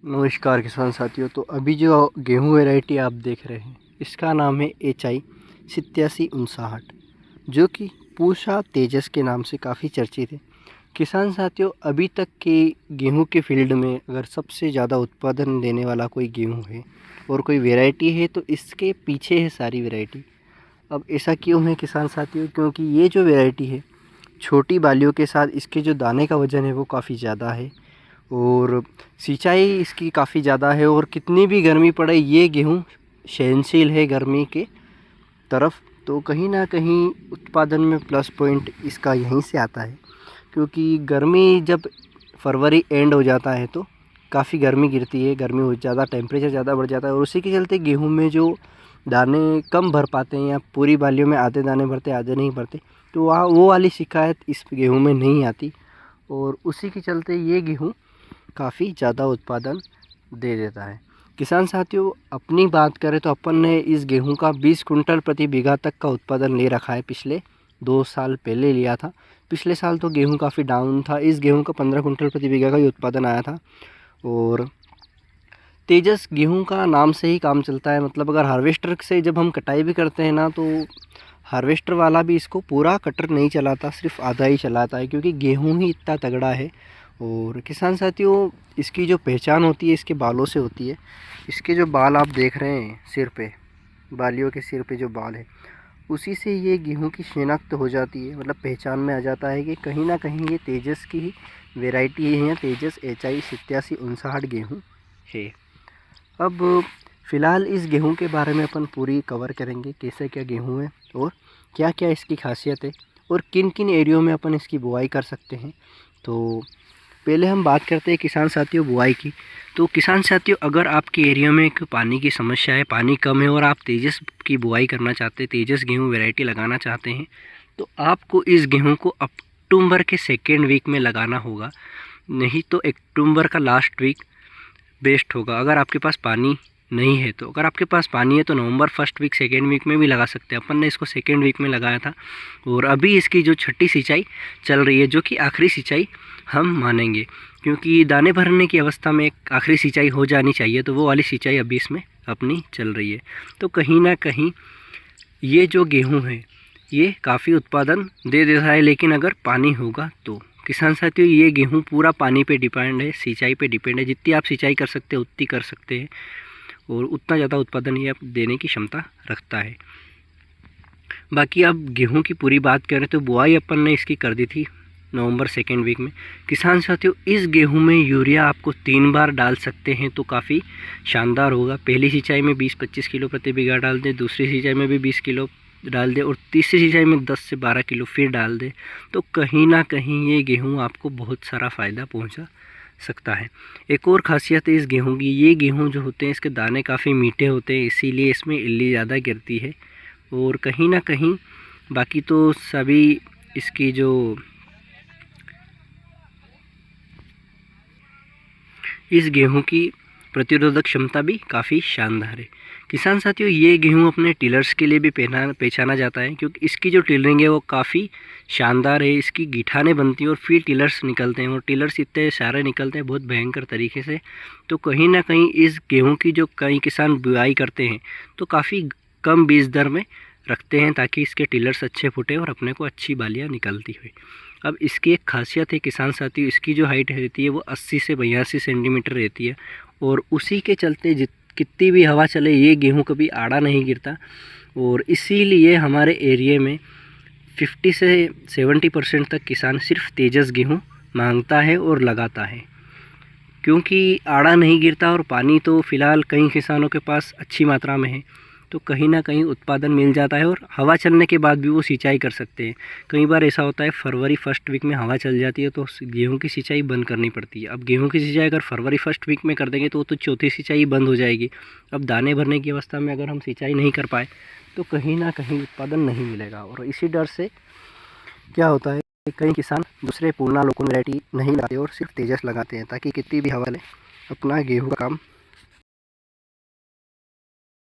नमस्कार किसान साथियों। तो अभी जो गेहूं वैरायटी आप देख रहे हैं इसका नाम है HI 8759, जो कि पूसा तेजस के नाम से काफ़ी चर्चित है। किसान साथियों, अभी तक के गेहूं के फील्ड में अगर सबसे ज़्यादा उत्पादन देने वाला कोई गेहूं है और कोई वैरायटी है तो इसके पीछे है सारी वैरायटी। अब ऐसा क्यों है किसान साथियों? क्योंकि ये जो वैरायटी है छोटी बालियों के साथ इसके जो दाने का वज़न है वो काफ़ी ज़्यादा है और सिंचाई इसकी काफ़ी ज़्यादा है और कितनी भी गर्मी पड़े ये गेहूँ सहनशील है गर्मी के तरफ। तो कहीं ना कहीं उत्पादन में प्लस पॉइंट इसका यहीं से आता है, क्योंकि गर्मी जब फरवरी एंड हो जाता है तो काफ़ी गर्मी गिरती है, गर्मी हो ज़्यादा, टेम्परेचर ज़्यादा बढ़ जाता है और उसी के चलते गेहूं में जो दाने कम भर पाते हैं या पूरी बालियों में आधे दाने भरते आधे नहीं भरते, तो वहाँ वो वाली शिकायत इस गेहूं में नहीं आती और उसी के चलते ये गेहूँ काफ़ी ज़्यादा उत्पादन दे देता है। किसान साथियों, अपनी बात करें तो अपन ने इस गेहूं का 20 कुंटल प्रति बीघा तक का उत्पादन ले रखा है। पिछले 2 साल पहले लिया था। पिछले साल तो गेहूं काफ़ी डाउन था। इस गेहूं का 15 कुंटल प्रति बीघा का ही उत्पादन आया था। और तेजस गेहूं का नाम से ही काम चलता है। मतलब अगर हार्वेस्टर से जब हम कटाई भी करते हैं ना, तो हार्वेस्टर वाला भी इसको पूरा कटर नहीं चलाता, सिर्फ आधा ही चलाता है, क्योंकि गेहूं ही इतना तगड़ा है। और किसान साथियों, इसकी जो पहचान होती है इसके बालों से होती है। इसके जो बाल आप देख रहे हैं सिर पे, बालियों के सिर पे जो बाल है, उसी से ये गेहूं की शिनाख्त हो जाती है। मतलब पहचान में आ जाता है कि कहीं ना कहीं ये तेजस की ही वेराइटी है या तेजस HI 8759 गेहूँ है। अब फ़िलहाल इस गेहूं के बारे में अपन पूरी कवर करेंगे, कैसे क्या गेहूं है और क्या क्या इसकी खासियत है और किन किन एरियो में अपन इसकी बुआई कर सकते हैं। तो पहले हम बात करते हैं किसान साथियों बुआई की। तो किसान साथियों, अगर आपके एरिया में एक पानी की समस्या है, पानी कम है और आप तेजस की बुआई करना चाहते हैं, तेजस गेहूं वैरायटी लगाना चाहते हैं, तो आपको इस गेहूं को अक्टूबर के सेकेंड वीक में लगाना होगा, नहीं तो अक्टूबर का लास्ट वीक बेस्ट होगा अगर आपके पास पानी नहीं है। तो अगर आपके पास पानी है तो नवंबर फर्स्ट वीक सेकेंड वीक में भी लगा सकते हैं। अपन ने इसको सेकेंड वीक में लगाया था और अभी इसकी जो छठी सिंचाई चल रही है, जो कि आखिरी सिंचाई हम मानेंगे, क्योंकि दाने भरने की अवस्था में एक आखिरी सिंचाई हो जानी चाहिए, तो वो वाली सिंचाई अभी इसमें अपनी चल रही है। तो कहीं ना कहीं ये जो गेहूँ है ये काफ़ी उत्पादन दे देता है, लेकिन अगर पानी होगा तो। किसान साथियों, ये गेहूँ पूरा पानी पे डिपेंड है, सिंचाई पे डिपेंड है। जितनी आप सिंचाई कर सकते हैं उतनी कर सकते हैं और उतना ज़्यादा उत्पादन ये आप देने की क्षमता रखता है। बाकी अब गेहूं की पूरी बात करें तो बुआई अपन ने इसकी कर दी थी नवंबर सेकेंड वीक में। किसान साथियों, इस गेहूं में यूरिया आपको 3 बार डाल सकते हैं तो काफ़ी शानदार होगा। पहली सिंचाई में 20-25 किलो प्रति बीघा डाल दें, दूसरी सिंचाई में भी 20 किलो डाल दें और तीसरी सिंचाई में 10 से 12 किलो फिर डाल दें, तो कहीं ना कहीं ये गेहूँ आपको बहुत सारा फ़ायदा पहुँचा सकता है। एक और ख़ासियत है इस गेहूं की, ये गेहूं जो होते हैं इसके दाने काफ़ी मीठे होते हैं, इसीलिए इसमें इल्ली ज़्यादा गिरती है। और कहीं ना कहीं बाकी तो सभी इसकी जो इस गेहूं की प्रतिरोधक क्षमता भी काफ़ी शानदार है। किसान साथियों, ये गेहूं अपने टिलर्स के लिए भी पहचाना जाता है, क्योंकि इसकी जो टिलरिंग है वो काफ़ी शानदार है। इसकी गिठाने बनती हैं और फिर टिलर्स निकलते हैं और टिलर्स इतने सारे निकलते हैं बहुत भयंकर तरीके से। तो कहीं ना कहीं इस गेहूं की जो कई किसान बुआई करते हैं तो काफ़ी कम बीज दर में रखते हैं, ताकि इसके टिलर्स अच्छे फूटे और अपने को अच्छी बालियाँ निकलती हुई। अब इसकी एक खासियत है किसान साथियों, इसकी जो हाइट रहती है वो 80 से 82 सेंटीमीटर रहती है और उसी के चलते कितनी भी हवा चले ये गेहूं कभी आड़ा नहीं गिरता। और इसीलिए हमारे एरिया में 50 से 70% तक किसान सिर्फ तेजस गेहूं मांगता है और लगाता है, क्योंकि आड़ा नहीं गिरता और पानी तो फ़िलहाल कई किसानों के पास अच्छी मात्रा में है, तो कहीं ना कहीं उत्पादन मिल जाता है और हवा चलने के बाद भी वो सिंचाई कर सकते हैं। कई बार ऐसा होता है फरवरी फर्स्ट वीक में हवा चल जाती है तो गेहूं की सिंचाई बंद करनी पड़ती है। अब गेहूं की सिंचाई अगर फरवरी फर्स्ट वीक में कर देंगे तो वो तो चौथी सिंचाई बंद हो जाएगी। अब दाने भरने की अवस्था में अगर हम सिंचाई नहीं कर पाए तो कहीं ना कहीं उत्पादन नहीं मिलेगा। और इसी डर से क्या होता है, कई किसान दूसरे पूर्णा लोकल वैरायटी नहीं लगाते और सिर्फ तेजस लगाते हैं, ताकि कितनी भी हवा ले अपना गेहूँ का काम